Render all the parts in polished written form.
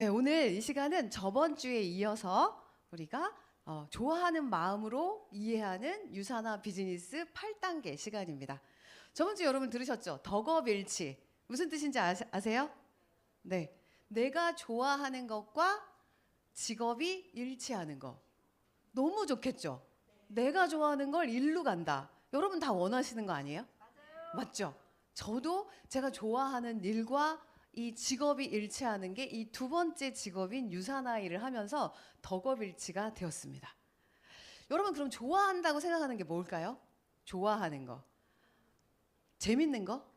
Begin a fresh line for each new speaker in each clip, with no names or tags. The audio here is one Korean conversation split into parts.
네, 오늘 이 시간은 저번 주에 이어서 우리가 좋아하는 마음으로 이해하는 유산화 비즈니스 8단계 시간입니다. 저번 주 여러분 들으셨죠? 덕업일치. 무슨 뜻인지 아세요? 네. 내가 좋아하는 것과 직업이 일치하는 거. 너무 좋겠죠? 내가 좋아하는 걸 일로 간다. 여러분 다 원하시는 거 아니에요? 맞죠? 저도 제가 좋아하는 일과 이 직업이 일치하는 게 이 두 번째 직업인 유산화 일을 하면서 덕업일치가 되었습니다. 여러분 그럼 좋아한다고 생각하는 게 뭘까요? 좋아하는 거. 재밌는 거?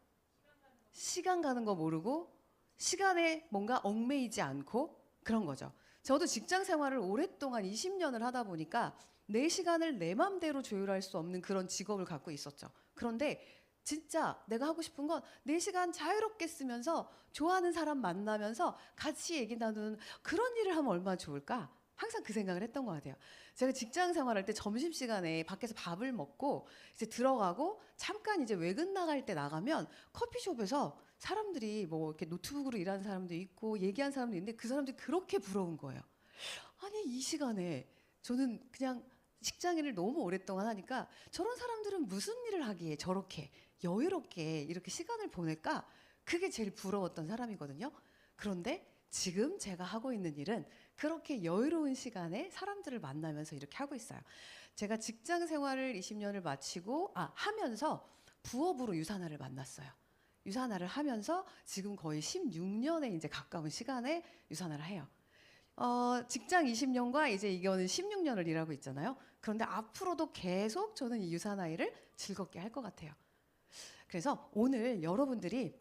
시간 가는 거 모르고 시간에 뭔가 얽매이지 않고 그런 거죠. 저도 직장 생활을 오랫동안 20년을 하다 보니까 내 시간을 내 맘대로 조율할 수 없는 그런 직업을 갖고 있었죠. 그런데 진짜 내가 하고 싶은 건 내 시간 자유롭게 쓰면서 좋아하는 사람 만나면서 같이 얘기 나누는 그런 일을 하면 얼마나 좋을까? 항상 그 생각을 했던 것 같아요. 제가 직장 생활할 때 점심시간에 밖에서 밥을 먹고 이제 들어가고 잠깐 이제 외근 나갈 때 나가면 커피숍에서 사람들이 뭐 이렇게 노트북으로 일하는 사람도 있고 얘기하는 사람도 있는데 그 사람들이 그렇게 부러운 거예요. 아니 이 시간에 저는 그냥 직장인을 너무 오랫동안 하니까 저런 사람들은 무슨 일을 하기에 저렇게 여유롭게 이렇게 시간을 보낼까? 그게 제일 부러웠던 사람이거든요. 그런데 지금 제가 하고 있는 일은 그렇게 여유로운 시간에 사람들을 만나면서 이렇게 하고 있어요. 제가 직장 생활을 20년을 마치고 하면서 부업으로 유산화를 만났어요. 유산화를 하면서 지금 거의 16년에 이제 가까운 시간에 유산화를 해요. 직장 20년과 이제 이거는 16년을 일하고 있잖아요. 그런데 앞으로도 계속 저는 이 유산화 일을 즐겁게 할 것 같아요. 그래서 오늘 여러분들이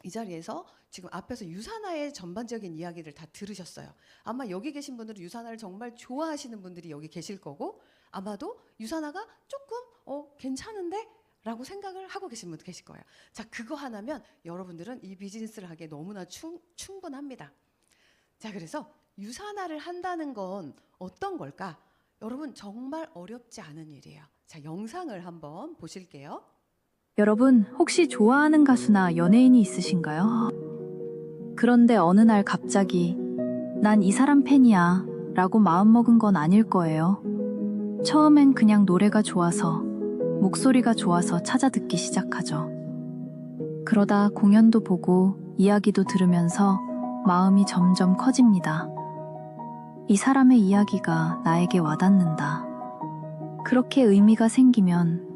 이 자리에서 지금 앞에서 유산화의 전반적인 이야기를 다 들으셨어요. 아마 여기 계신 분들은 유산화를 정말 좋아하시는 분들이 여기 계실 거고 아마도 유산화가 조금 괜찮은데? 라고 생각을 하고 계신 분도 계실 거예요. 자, 그거 하나면 여러분들은 이 비즈니스를 하기에 너무나 충분합니다. 자, 그래서 유산화를 한다는 건 어떤 걸까? 여러분 정말 어렵지 않은 일이에요. 자, 영상을 한번 보실게요.
여러분, 혹시 좋아하는 가수나 연예인이 있으신가요? 그런데 어느 날 갑자기 난 이 사람 팬이야 라고 마음먹은 건 아닐 거예요. 처음엔 그냥 노래가 좋아서, 목소리가 좋아서 찾아 듣기 시작하죠. 그러다 공연도 보고 이야기도 들으면서 마음이 점점 커집니다. 이 사람의 이야기가 나에게 와닿는다. 그렇게 의미가 생기면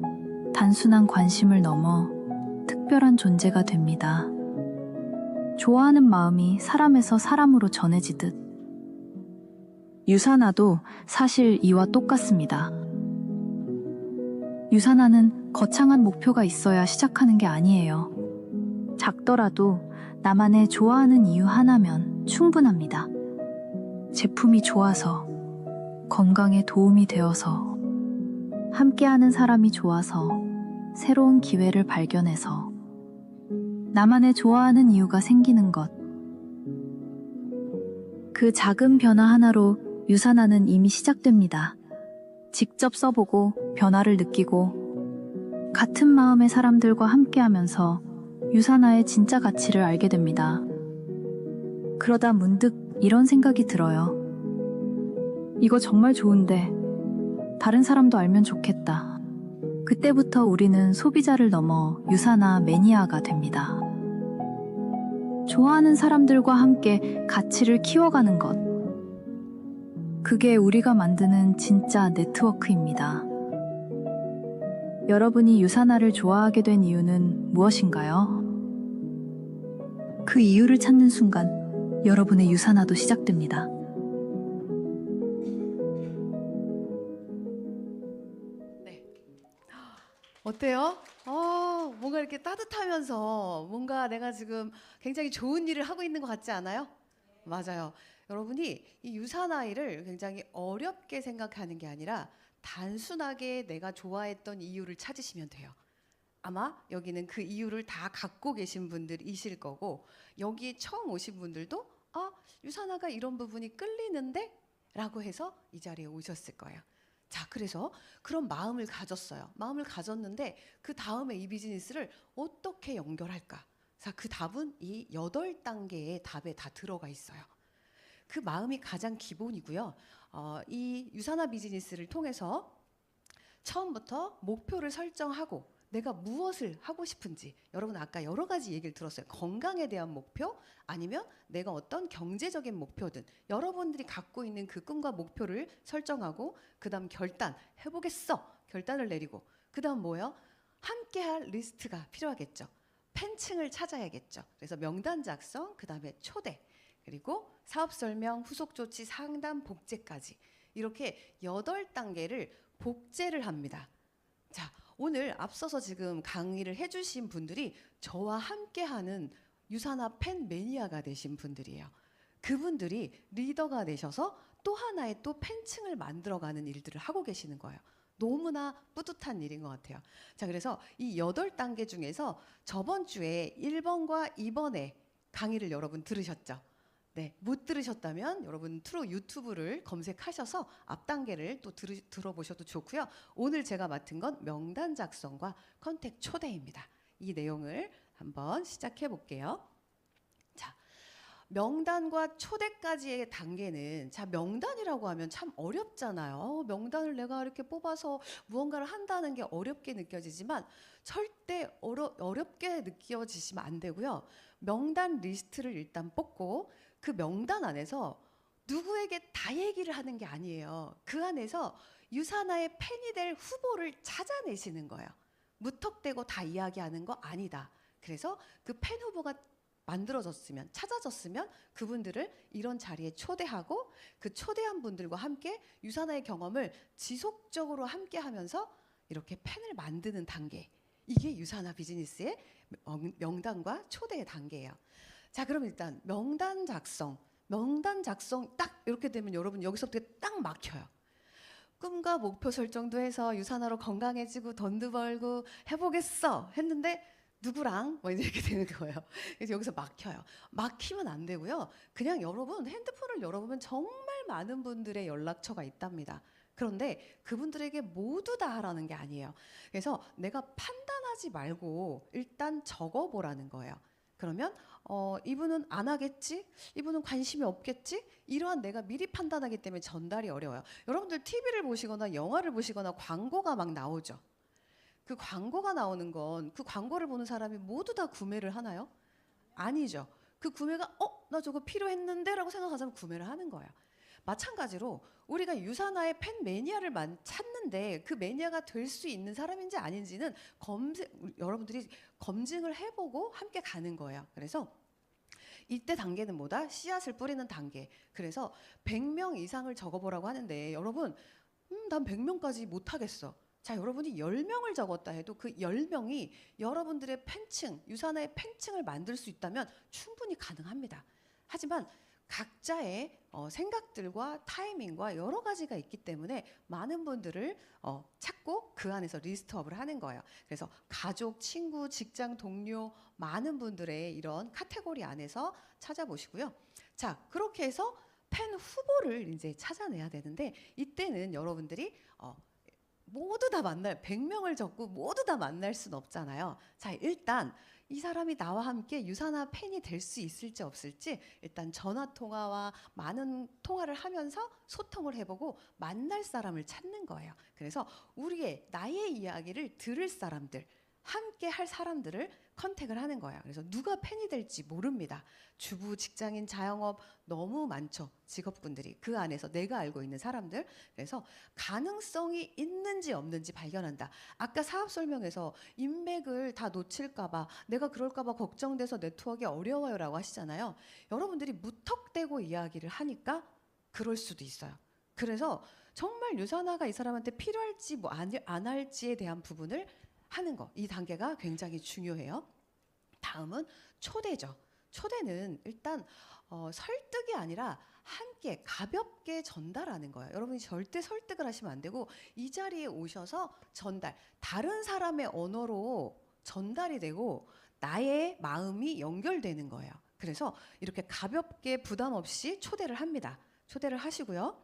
단순한 관심을 넘어 특별한 존재가 됩니다. 좋아하는 마음이 사람에서 사람으로 전해지듯 유산화도 사실 이와 똑같습니다. 유산화는 거창한 목표가 있어야 시작하는 게 아니에요. 작더라도 나만의 좋아하는 이유 하나면 충분합니다. 제품이 좋아서, 건강에 도움이 되어서, 함께하는 사람이 좋아서, 새로운 기회를 발견해서, 나만의 좋아하는 이유가 생기는 것. 그 작은 변화 하나로 유산화는 이미 시작됩니다. 직접 써보고 변화를 느끼고 같은 마음의 사람들과 함께하면서 유산화의 진짜 가치를 알게 됩니다. 그러다 문득 이런 생각이 들어요. 이거 정말 좋은데 다른 사람도 알면 좋겠다. 그때부터 우리는 소비자를 넘어 유산화 매니아가 됩니다. 좋아하는 사람들과 함께 가치를 키워가는 것. 그게 우리가 만드는 진짜 네트워크입니다. 여러분이 유산화를 좋아하게 된 이유는 무엇인가요? 그 이유를 찾는 순간 여러분의 유산화도 시작됩니다.
네. 어때요? 뭔가 이렇게 따뜻하면서 뭔가 내가 지금 굉장히 좋은 일을 하고 있는 것 같지 않아요? 맞아요. 여러분이 이 유산화 일을 굉장히 어렵게 생각하는 게 아니라 단순하게 내가 좋아했던 이유를 찾으시면 돼요. 아마 여기는 그 이유를 다 갖고 계신 분들이실 거고 여기에 처음 오신 분들도 유산화가 이런 부분이 끌리는데? 라고 해서 이 자리에 오셨을 거예요. 자, 그래서 그런 마음을 가졌어요. 마음을 가졌는데 그 다음에 이 비즈니스를 어떻게 연결할까? 자, 그 답은 이 8단계의 답에 다 들어가 있어요. 그 마음이 가장 기본이고요. 이 유산화 비즈니스를 통해서 처음부터 목표를 설정하고 내가 무엇을 하고 싶은지, 여러분 아까 여러 가지 얘기를 들었어요. 건강에 대한 목표, 아니면 내가 어떤 경제적인 목표든 여러분들이 갖고 있는 그 꿈과 목표를 설정하고 그다음 결단, 해보겠어 결단을 내리고, 그다음 뭐예요? 함께할 리스트가 필요하겠죠. 팬층을 찾아야겠죠. 그래서 명단 작성, 그다음에 초대, 그리고 사업 설명, 후속 조치, 상담, 복제까지, 이렇게 8단계를 복제를 합니다. 자, 오늘 앞서서 지금 강의를 해주신 분들이 저와 함께하는 유산화 팬 매니아가 되신 분들이에요. 그분들이 리더가 되셔서 또 하나의 또 팬층을 만들어가는 일들을 하고 계시는 거예요. 너무나 뿌듯한 일인 것 같아요. 자, 그래서 이 8단계 중에서 저번 주에 1번과 2번의 강의를 여러분 들으셨죠? 네, 못 들으셨다면 여러분 트루 유튜브를 검색하셔서 앞 단계를 또 들어보셔도 좋고요. 오늘 제가 맡은 건 명단 작성과 컨택 초대입니다. 이 내용을 한번 시작해 볼게요. 자, 명단과 초대까지의 단계는, 자, 명단이라고 하면 참 어렵잖아요. 명단을 내가 이렇게 뽑아서 무언가를 한다는 게 어렵게 느껴지지만 절대 어렵게 느껴지시면 안 되고요. 명단 리스트를 일단 뽑고 그 명단 안에서 누구에게 다 얘기를 하는 게 아니에요. 그 안에서 유산화의 팬이 될 후보를 찾아내시는 거예요. 무턱대고 다 이야기하는 거 아니다. 그래서 그 팬 후보가 만들어졌으면, 찾아졌으면 그분들을 이런 자리에 초대하고 그 초대한 분들과 함께 유산화의 경험을 지속적으로 함께 하면서 이렇게 팬을 만드는 단계, 이게 유산화 비즈니스의 명단과 초대의 단계예요. 자, 그럼 일단 명단 작성 딱 이렇게 되면 여러분 여기서부터 딱 막혀요. 꿈과 목표 설정도 해서 유산화로 건강해지고 돈도 벌고 해보겠어 했는데 누구랑 뭐 이렇게 되는 거예요. 그래서 여기서 막혀요. 막히면 안 되고요. 그냥 여러분 핸드폰을 열어보면 정말 많은 분들의 연락처가 있답니다. 그런데 그분들에게 모두 다 하라는 게 아니에요. 그래서 내가 판단하지 말고 일단 적어보라는 거예요. 그러면 이분은 안 하겠지? 이분은 관심이 없겠지? 이러한 내가 미리 판단하기 때문에 전달이 어려워요. 여러분들 TV를 보시거나 영화를 보시거나 광고가 막 나오죠. 그 광고가 나오는 건 그 광고를 보는 사람이 모두 다 구매를 하나요? 아니죠. 그 구매가 나 저거 필요했는데 라고 생각하자면 구매를 하는 거예요. 마찬가지로 우리가 유산화의 팬 매니아를 찾는데 그 매니아가 될 수 있는 사람인지 아닌지는 여러분들이 검증을 해보고 함께 가는 거예요. 그래서 이때 단계는 뭐다? 씨앗을 뿌리는 단계. 그래서 100명 이상을 적어보라고 하는데 여러분 난 100명까지 못하겠어. 자, 여러분이 10명을 적었다 해도 그 10명이 여러분들의 팬층, 유산화의 팬층을 만들 수 있다면 충분히 가능합니다. 하지만 각자의 생각들과 타이밍과 여러 가지가 있기 때문에 많은 분들을 찾고 그 안에서 리스트업을 하는 거예요. 그래서 가족, 친구, 직장 동료 많은 분들의 이런 카테고리 안에서 찾아보시고요. 자, 그렇게 해서 팬 후보를 이제 찾아내야 되는데 이때는 여러분들이 모두 다 100명을 적고 모두 다 만날 수는 없잖아요. 자, 일단 이 사람이 나와 함께 유산화 팬이 될 수 있을지 없을지 일단 전화 통화와 많은 통화를 하면서 소통을 해보고 만날 사람을 찾는 거예요. 그래서 나의 이야기를 들을 사람들, 함께 할 사람들을 컨택을 하는 거예요. 그래서 누가 팬이 될지 모릅니다. 주부, 직장인, 자영업 너무 많죠. 직업군들이 그 안에서 내가 알고 있는 사람들. 그래서 가능성이 있는지 없는지 발견한다. 아까 사업 설명에서 인맥을 다 놓칠까봐, 내가 그럴까봐 걱정돼서 네트워크가 어려워요라고 하시잖아요. 여러분들이 무턱대고 이야기를 하니까 그럴 수도 있어요. 그래서 정말 유산화가 이 사람한테 필요할지 뭐 안 할지에 대한 부분을 하는 거, 이 단계가 굉장히 중요해요. 다음은 초대죠. 초대는 일단 설득이 아니라 함께 가볍게 전달하는 거예요. 여러분이 절대 설득을 하시면 안 되고 이 자리에 오셔서 다른 사람의 언어로 전달이 되고 나의 마음이 연결되는 거예요. 그래서 이렇게 가볍게 부담 없이 초대를 합니다. 초대를 하시고요.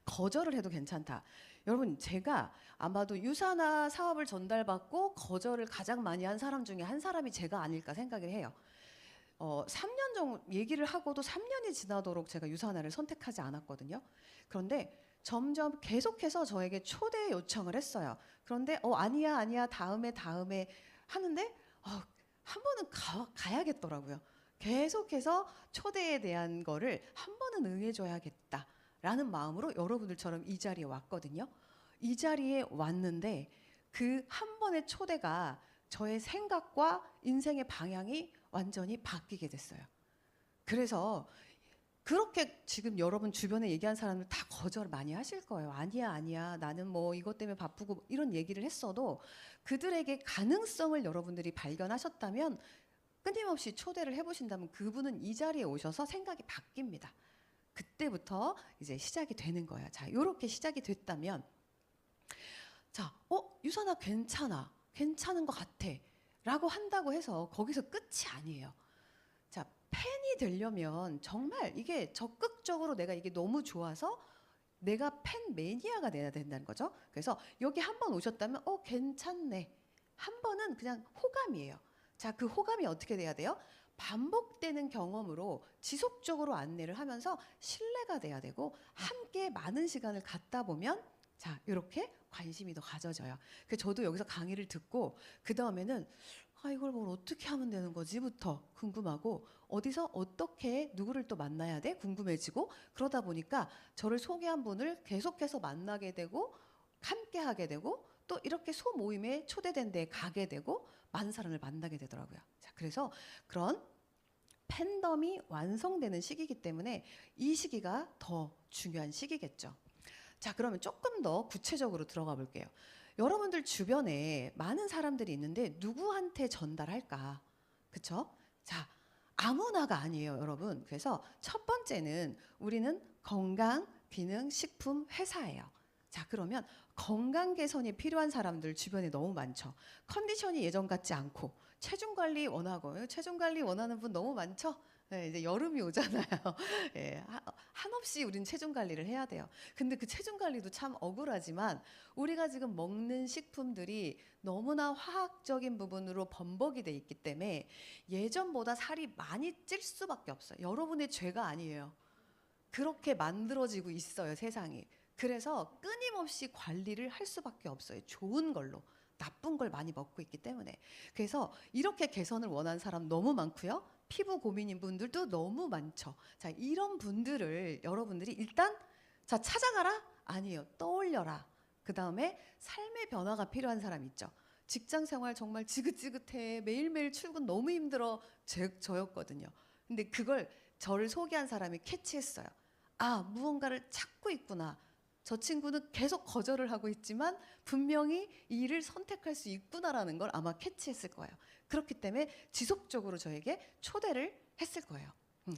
거절을 해도 괜찮다. 여러분, 제가 아마도 유산화 사업을 전달받고 거절을 가장 많이 한 사람 중에 한 사람이 제가 아닐까 생각을 해요. 3년 정도 얘기를 하고도 3년이 지나도록 제가 유산화를 선택하지 않았거든요. 그런데 점점 계속해서 저에게 초대 요청을 했어요. 그런데 아니야 아니야 다음에 하는데 한 번은 가야겠더라고요. 계속해서 초대에 대한 거를 한 번은 응해줘야겠다라는 마음으로 여러분들처럼 이 자리에 왔거든요. 이 자리에 왔는데 그 한 번의 초대가 저의 생각과 인생의 방향이 완전히 바뀌게 됐어요. 그래서 그렇게 지금 여러분 주변에 얘기한 사람들 다 거절 많이 하실 거예요. 아니야, 아니야. 나는 뭐 이것 때문에 바쁘고 이런 얘기를 했어도 그들에게 가능성을 여러분들이 발견하셨다면 끊임없이 초대를 해보신다면 그분은 이 자리에 오셔서 생각이 바뀝니다. 그때부터 이제 시작이 되는 거예요. 자, 이렇게 시작이 됐다면 자, 유선아 괜찮아. 괜찮은 것 같아. 라고 한다고 해서 거기서 끝이 아니에요. 자, 팬이 되려면 정말 이게 적극적으로 내가 이게 너무 좋아서 내가 팬 매니아가 돼야 된다는 거죠. 그래서 여기 한 번 오셨다면 괜찮네. 한 번은 그냥 호감이에요. 자, 그 호감이 어떻게 돼야 돼요? 반복되는 경험으로 지속적으로 안내를 하면서 신뢰가 돼야 되고 함께 많은 시간을 갖다 보면 자, 이렇게 관심이 더 가져져요. 그래서 저도 여기서 강의를 듣고 그 다음에는 이걸 뭘 어떻게 하면 되는 거지부터 궁금하고 어디서 어떻게 누구를 또 만나야 돼 궁금해지고 그러다 보니까 저를 소개한 분을 계속해서 만나게 되고 함께 하게 되고 또 이렇게 소모임에 초대된 데에 가게 되고 많은 사람을 만나게 되더라고요. 자, 그래서 그런 팬덤이 완성되는 시기이기 때문에 이 시기가 더 중요한 시기겠죠. 자, 그러면 조금 더 구체적으로 들어가 볼게요. 여러분들 주변에 많은 사람들이 있는데 누구한테 전달할까? 그쵸? 자, 아무나가 아니에요, 여러분. 그래서 첫 번째는 우리는 건강, 기능, 식품 회사예요. 자, 그러면 건강 개선이 필요한 사람들 주변에 너무 많죠. 컨디션이 예전 같지 않고 체중 관리 원하고 체중 관리 원하는 분 너무 많죠. 네, 이제 여름이 오잖아요. 예, 한없이 우린 체중 관리를 해야 돼요. 근데 그 체중 관리도 참 억울하지만 우리가 지금 먹는 식품들이 너무나 화학적인 부분으로 범벅이 돼 있기 때문에 예전보다 살이 많이 찔 수밖에 없어요. 여러분의 죄가 아니에요. 그렇게 만들어지고 있어요, 세상이. 그래서 끊임없이 관리를 할 수밖에 없어요. 좋은 걸로. 나쁜 걸 많이 먹고 있기 때문에. 그래서 이렇게 개선을 원하는 사람 너무 많고요. 피부 고민인 분들도 너무 많죠. 자, 이런 분들을 여러분들이 일단 자, 찾아가라? 아니에요. 떠올려라. 그 다음에 삶의 변화가 필요한 사람 있죠. 직장 생활 정말 지긋지긋해. 매일매일 출근 너무 힘들어. 저였거든요. 근데 그걸 저를 소개한 사람이 캐치했어요. 무언가를 찾고 있구나. 저 친구는 계속 거절을 하고 있지만 분명히 이 일을 선택할 수 있구나라는 걸 아마 캐치했을 거예요. 그렇기 때문에 지속적으로 저에게 초대를 했을 거예요.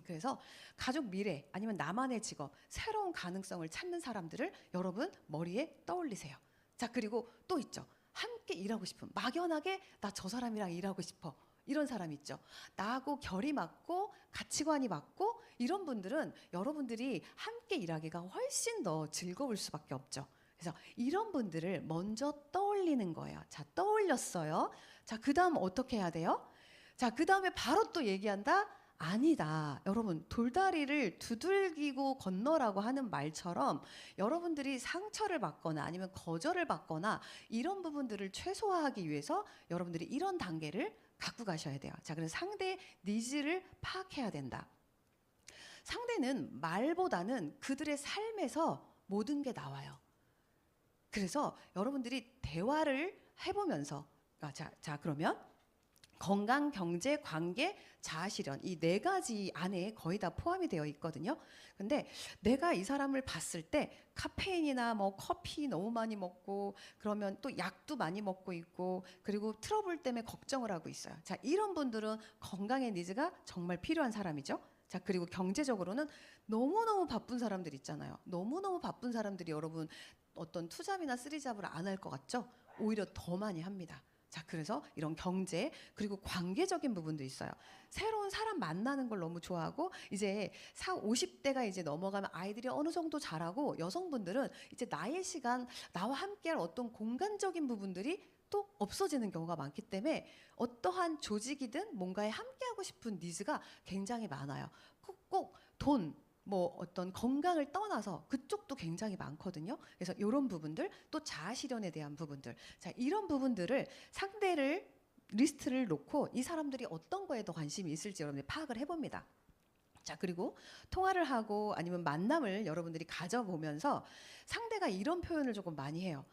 그래서 가족 미래 아니면 나만의 직업, 새로운 가능성을 찾는 사람들을 여러분 머리에 떠올리세요. 자, 그리고 또 있죠. 함께 일하고 싶은, 막연하게 나 저 사람이랑 일하고 싶어. 이런 사람 있죠. 나하고 결이 맞고 가치관이 맞고 이런 분들은 여러분들이 함께 일하기가 훨씬 더 즐거울 수밖에 없죠. 그래서 이런 분들을 먼저 떠올리는 거예요. 자, 떠올렸어요. 자, 그 다음 어떻게 해야 돼요? 자, 그 다음에 바로 또 얘기한다? 아니다. 여러분, 돌다리를 두들기고 건너라고 하는 말처럼 여러분들이 상처를 받거나 아니면 거절을 받거나 이런 부분들을 최소화하기 위해서 여러분들이 이런 단계를 갖고 가셔야 돼요. 자, 그래서 상대의 니즈를 파악해야 된다. 상대는 말보다는 그들의 삶에서 모든 게 나와요. 그래서 여러분들이 대화를 해보면서 자, 그러면 건강, 경제, 관계, 자아실현 이 네 가지 안에 거의 다 포함이 되어 있거든요. 근데 내가 이 사람을 봤을 때 카페인이나 뭐 커피 너무 많이 먹고 그러면 또 약도 많이 먹고 있고 그리고 트러블 때문에 걱정을 하고 있어요. 자, 이런 분들은 건강의 니즈가 정말 필요한 사람이죠. 자, 그리고 경제적으로는 너무너무 바쁜 사람들 있잖아요. 너무너무 바쁜 사람들이 여러분 어떤 투잡이나 쓰리잡을 안 할 것 같죠? 오히려 더 많이 합니다. 자, 그래서 이런 경제 그리고 관계적인 부분도 있어요. 새로운 사람 만나는 걸 너무 좋아하고 이제 50대가 이제 넘어가면 아이들이 어느 정도 자라고 여성분들은 이제 나의 시간 나와 함께할 어떤 공간적인 부분들이 또 없어지는 경우가 많기 때문에 어떠한 조직이든 뭔가에 함께하고 싶은 니즈가 굉장히 많아요. 꼭 돈, 뭐 어떤 건강을 떠나서 그쪽도 굉장히 많거든요. 그래서 이런 부분들, 또 자아 실현에 대한 부분들, 자 이런 부분들을 상대를 리스트를 놓고 이 사람들이 어떤 거에 더 관심이 있을지 여러분들이 파악을 해봅니다. 자 그리고 통화를 하고 아니면 만남을 여러분들이 가져보면서 상대가 이런 표현을 조금 많이 해요.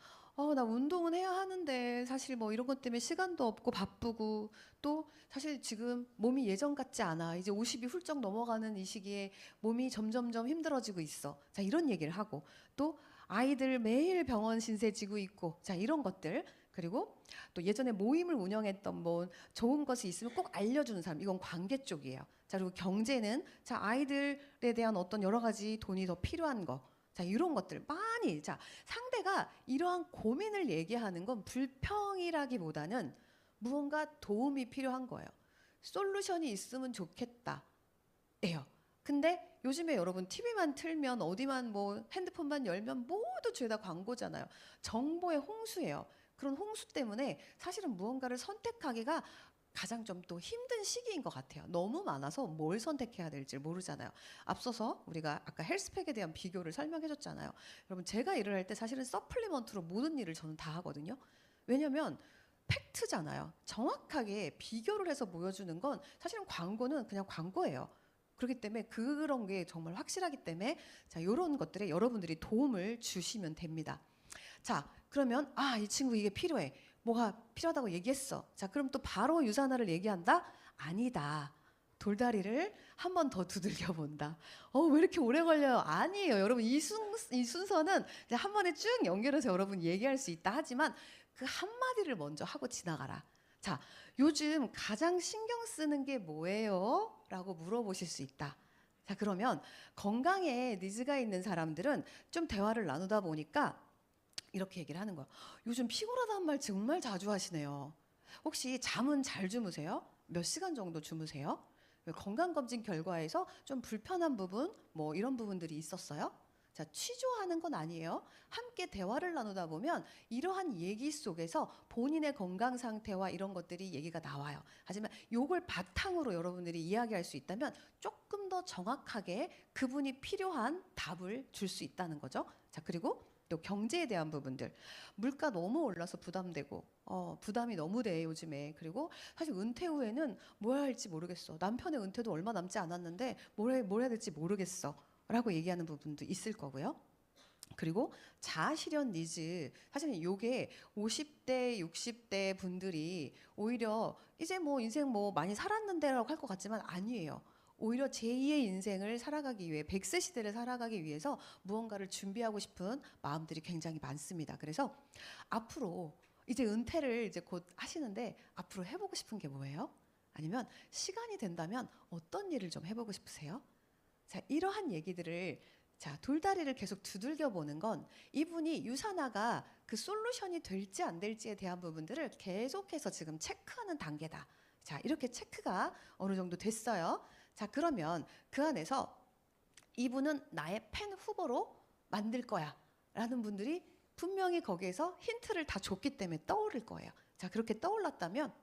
나 운동은 해야 하는데 사실 뭐 이런 것 때문에 시간도 없고 바쁘고 또 사실 지금 몸이 예전 같지 않아. 이제 50이 훌쩍 넘어가는 이 시기에 몸이 점점점 힘들어지고 있어. 자 이런 얘기를 하고 또 아이들 매일 병원 신세 지고 있고 자 이런 것들 그리고 또 예전에 모임을 운영했던 뭐 좋은 것이 있으면 꼭 알려주는 사람 이건 관계 쪽이에요. 자 그리고 경제는 자 아이들에 대한 어떤 여러 가지 돈이 더 필요한 거. 자 이런 것들 많이 자 상대가 이러한 고민을 얘기하는 건 불평이라기보다는 무언가 도움이 필요한 거예요. 솔루션이 있으면 좋겠다. 예요. 근데 요즘에 여러분 TV만 틀면 어디만 뭐 핸드폰만 열면 모두 죄다 광고잖아요. 정보의 홍수예요. 그런 홍수 때문에 사실은 무언가를 선택하기가 가장 좀 또 힘든 시기인 것 같아요. 너무 많아서 뭘 선택해야 될지 모르잖아요. 앞서서 우리가 아까 헬스팩에 대한 비교를 설명해줬잖아요. 여러분 제가 일을 할 때 사실은 서플리먼트로 모든 일을 저는 다 하거든요. 왜냐면 팩트잖아요. 정확하게 비교를 해서 보여주는 건 사실은 광고는 그냥 광고예요. 그렇기 때문에 그런 게 정말 확실하기 때문에 자 이런 것들에 여러분들이 도움을 주시면 됩니다. 자 그러면 이 친구 이게 필요해. 뭐가 필요하다고 얘기했어. 자 그럼 또 바로 유산화를 얘기한다? 아니다. 돌다리를 한 번 더 두들겨 본다. 왜 이렇게 오래 걸려요? 아니에요. 여러분 이 순서는 이제 한 번에 쭉 연결해서 여러분 얘기할 수 있다 하지만 그 한마디를 먼저 하고 지나가라. 자 요즘 가장 신경 쓰는 게 뭐예요? 라고 물어보실 수 있다. 자 그러면 건강에 니즈가 있는 사람들은 좀 대화를 나누다 보니까 이렇게 얘기를 하는 거야. 요즘 피곤하다는 말 정말 자주 하시네요. 혹시 잠은 잘 주무세요? 몇 시간 정도 주무세요? 건강검진 결과에서 좀 불편한 부분, 뭐 이런 부분들이 있었어요? 자, 취조하는 건 아니에요. 함께 대화를 나누다 보면 이러한 얘기 속에서 본인의 건강 상태와 이런 것들이 얘기가 나와요. 하지만 요걸 바탕으로 여러분들이 이야기할 수 있다면 조금 더 정확하게 그분이 필요한 답을 줄 수 있다는 거죠. 자, 그리고 또 경제에 대한 부분들 물가 너무 올라서 부담되고 부담이 너무 돼 요즘에. 그리고 사실 은퇴 후에는 뭐 해야 할지 모르겠어. 남편의 은퇴도 얼마 남지 않았는데 뭘 해야 될지 모르겠어 라고 얘기하는 부분도 있을 거고요. 그리고 자아 실현 니즈 사실은 요게 50대 60대 분들이 오히려 이제 뭐 인생 뭐 많이 살았는데라고 할 것 같지만 아니에요. 오히려 제2의 인생을 살아가기 위해 100세 시대를 살아가기 위해서 무언가를 준비하고 싶은 마음들이 굉장히 많습니다. 그래서 앞으로 이제 은퇴를 이제 곧 하시는데 앞으로 해보고 싶은 게 뭐예요? 아니면 시간이 된다면 어떤 일을 좀 해보고 싶으세요? 자, 이러한 얘기들을 자, 돌다리를 계속 두들겨 보는 건 이분이 유산화가 그 솔루션이 될지 안 될지에 대한 부분들을 계속해서 지금 체크하는 단계다. 자, 이렇게 체크가 어느 정도 됐어요. 자, 그러면 그 안에서 이분은 나의 팬 후보로 만들 거야 라는 분들이 분명히 거기에서 힌트를 다 줬기 때문에 떠오를 거예요. 자, 그렇게 떠올랐다면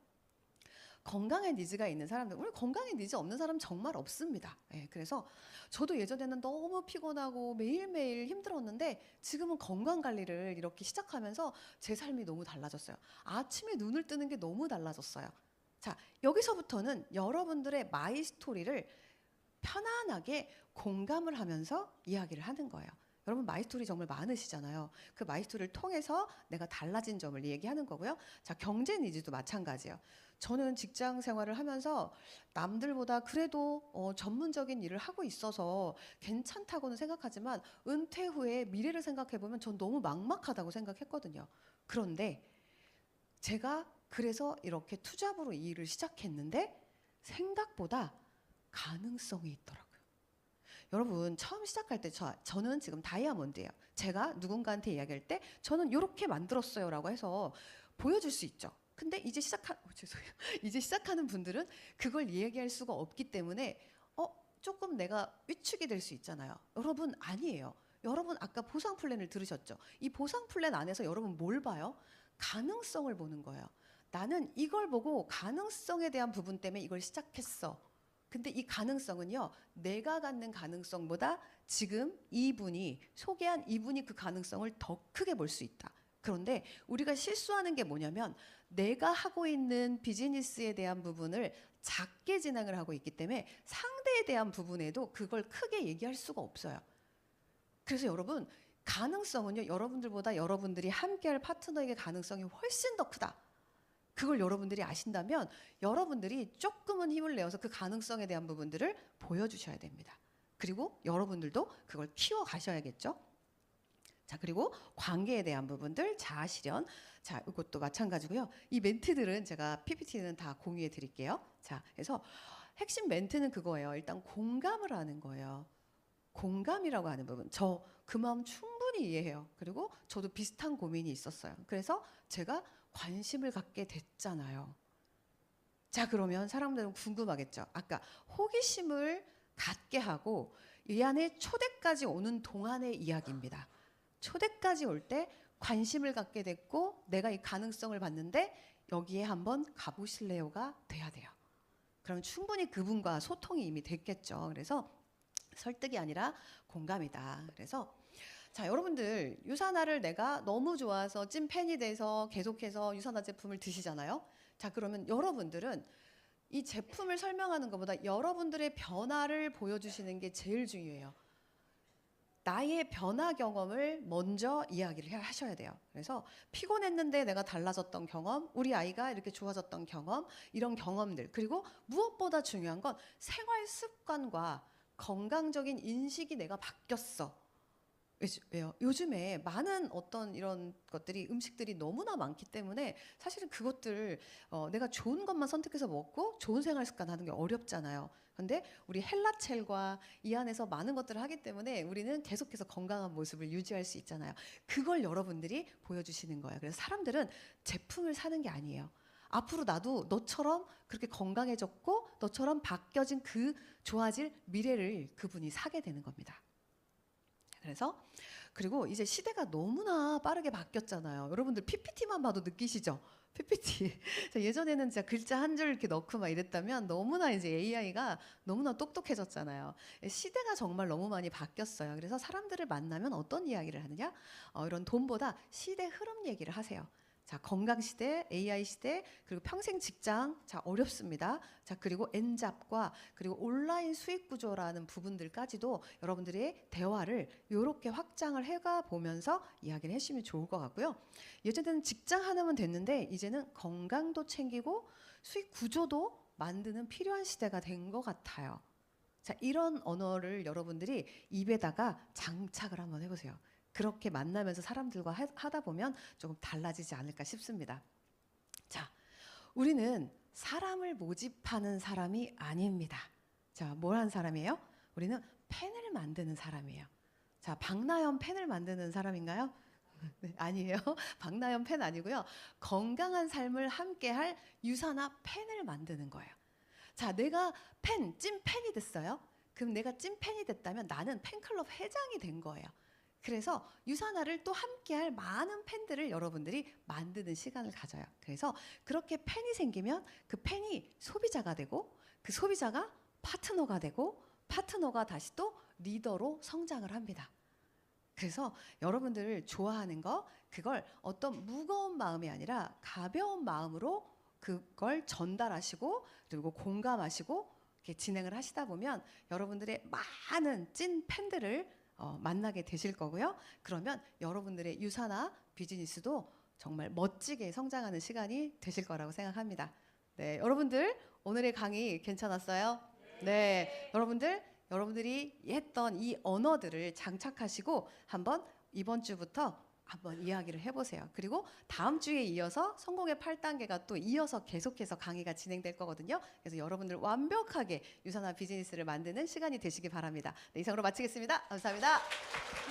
건강에 니즈가 있는 사람들, 우리 건강에 니즈 없는 사람 정말 없습니다. 그래서 저도 예전에는 너무 피곤하고 매일매일 힘들었는데 지금은 건강 관리를 이렇게 시작하면서 제 삶이 너무 달라졌어요. 아침에 눈을 뜨는 게 너무 달라졌어요. 자, 여기서부터는 여러분들의 마이 스토리를 편안하게 공감을 하면서 이야기를 하는 거예요. 여러분 마이스토리 정말 많으시잖아요. 그 마이스토리를 통해서 내가 달라진 점을 얘기하는 거고요. 자, 경제 니즈도 마찬가지예요. 저는 직장 생활을 하면서 남들보다 그래도 전문적인 일을 하고 있어서 괜찮다고는 생각하지만 은퇴 후에 미래를 생각해 보면 전 너무 막막하다고 생각했거든요. 그런데 제가 그래서 이렇게 투잡으로 이 일을 시작했는데 생각보다 가능성이 있더라고요. 여러분 처음 시작할 때 저는 지금 다이아몬드예요. 제가 누군가한테 이야기할 때 저는 이렇게 만들었어요 라고 해서 보여줄 수 있죠. 근데 이제 죄송해요. 이제 시작하는 분들은 그걸 이야기할 수가 없기 때문에 조금 내가 위축이 될 수 있잖아요. 여러분 아니에요. 여러분 아까 보상 플랜을 들으셨죠? 이 보상 플랜 안에서 여러분 뭘 봐요? 가능성을 보는 거예요. 나는 이걸 보고 가능성에 대한 부분 때문에 이걸 시작했어. 근데 이 가능성은요, 내가 갖는 가능성보다 지금 이분이 소개한 이분이 그 가능성을 더 크게 볼 수 있다. 그런데 우리가 실수하는 게 뭐냐면 내가 하고 있는 비즈니스에 대한 부분을 작게 진행을 하고 있기 때문에 상대에 대한 부분에도 그걸 크게 얘기할 수가 없어요. 그래서 여러분, 가능성은요, 여러분들보다 여러분들이 함께할 파트너에게 가능성이 훨씬 더 크다. 그걸 여러분들이 아신다면 여러분들이 조금은 힘을 내어서 그 가능성에 대한 부분들을 보여주셔야 됩니다. 그리고 여러분들도 그걸 키워 가셔야겠죠. 자, 그리고 관계에 대한 부분들, 자아 실현. 자, 이것도 마찬가지고요. 이 멘트들은 제가 PPT는 다 공유해 드릴게요. 자, 그래서 핵심 멘트는 그거예요. 일단 공감을 하는 거예요. 공감이라고 하는 부분. 저 그 마음 충분히 이해해요. 그리고 저도 비슷한 고민이 있었어요. 그래서 제가 관심을 갖게 됐잖아요. 자, 그러면 사람들은 궁금하겠죠. 아까 호기심을 갖게 하고 이 안에 초대까지 오는 동안의 이야기입니다. 초대까지 올 때 관심을 갖게 됐고 내가 이 가능성을 봤는데 여기에 한번 가보실래요가 돼야 돼요. 그럼 충분히 그분과 소통이 이미 됐겠죠. 그래서 설득이 아니라 공감이다. 그래서 자, 여러분들 유산화를 내가 너무 좋아서 찐팬이 돼서 계속해서 유산화 제품을 드시잖아요. 자, 그러면 여러분들은 이 제품을 설명하는 것보다 여러분들의 변화를 보여주시는 게 제일 중요해요. 나의 변화 경험을 먼저 이야기를 하셔야 돼요. 그래서 피곤했는데 내가 달라졌던 경험, 우리 아이가 이렇게 좋아졌던 경험, 이런 경험들, 그리고 무엇보다 중요한 건 생활 습관과 건강적인 인식이 내가 바뀌었어. 왜요? 요즘에 많은 어떤 이런 것들이 음식들이 너무나 많기 때문에 사실은 그것들 내가 좋은 것만 선택해서 먹고 좋은 생활 습관 하는 게 어렵잖아요. 근데 우리 헬라첼과 이 안에서 많은 것들을 하기 때문에 우리는 계속해서 건강한 모습을 유지할 수 있잖아요. 그걸 여러분들이 보여주시는 거예요. 그래서 사람들은 제품을 사는 게 아니에요. 앞으로 나도 너처럼 그렇게 건강해졌고 너처럼 바뀌어진 그 좋아질 미래를 그분이 사게 되는 겁니다. 그래서 그리고 이제 시대가 너무나 빠르게 바뀌었잖아요. 여러분들 PPT만 봐도 느끼시죠? PPT. 예전에는 진짜 글자 한 줄 이렇게 넣고 막 이랬다면 너무나 이제 AI가 너무나 똑똑해졌잖아요. 시대가 정말 너무 많이 바뀌었어요. 그래서 사람들을 만나면 어떤 이야기를 하느냐? 이런 돈보다 시대 흐름 얘기를 하세요. 자, 건강 시대, AI 시대, 그리고 평생 직장, 자, 어렵습니다. 자, 그리고 N잡과 그리고 온라인 수익 구조라는 부분들까지도 여러분들의 대화를 이렇게 확장을 해가 보면서 이야기를 해주시면 좋을 것 같고요. 예전에는 직장 하나면 됐는데 이제는 건강도 챙기고 수익 구조도 만드는 필요한 시대가 된 것 같아요. 자, 이런 언어를 여러분들이 입에다가 장착을 한번 해보세요. 그렇게 만나면서 사람들과 하다 보면 조금 달라지지 않을까 싶습니다. 자, 우리는 사람을 모집하는 사람이 아닙니다. 자, 뭘 한 사람이에요? 우리는 펜을 만드는 사람이에요. 자, 박나연 펜을 만드는 사람인가요? 네, 아니에요. 박나연 펜 아니고요. 건강한 삶을 함께할 유산화 펜을 만드는 거예요. 자, 내가 찐팬이 됐어요. 그럼 내가 찐팬이 됐다면 나는 팬클럽 회장이 된 거예요. 그래서 유산화를 또 함께할 많은 팬들을 여러분들이 만드는 시간을 가져요. 그래서 그렇게 팬이 생기면 그 팬이 소비자가 되고 그 소비자가 파트너가 되고 파트너가 다시 또 리더로 성장을 합니다. 그래서 여러분들을 좋아하는 거 그걸 어떤 무거운 마음이 아니라 가벼운 마음으로 그걸 전달하시고 그리고 공감하시고 이렇게 진행을 하시다 보면 여러분들의 많은 찐 팬들을 만나게 되실 거고요. 그러면 여러분들의 유산화 비즈니스도 정말 멋지게 성장하는 시간이 되실 거라고 생각합니다. 네, 여러분들 오늘의 강의 괜찮았어요? 네, 여러분들이 했던 이 언어들을 장착하시고 한번 이번 주부터 한번 이야기를 해보세요. 그리고 다음 주에 이어서 성공의 8단계가 또 이어서 계속해서 강의가 진행될 거거든요. 그래서 여러분들 완벽하게 유산화 비즈니스를 만드는 시간이 되시기 바랍니다. 네, 이상으로 마치겠습니다. 감사합니다.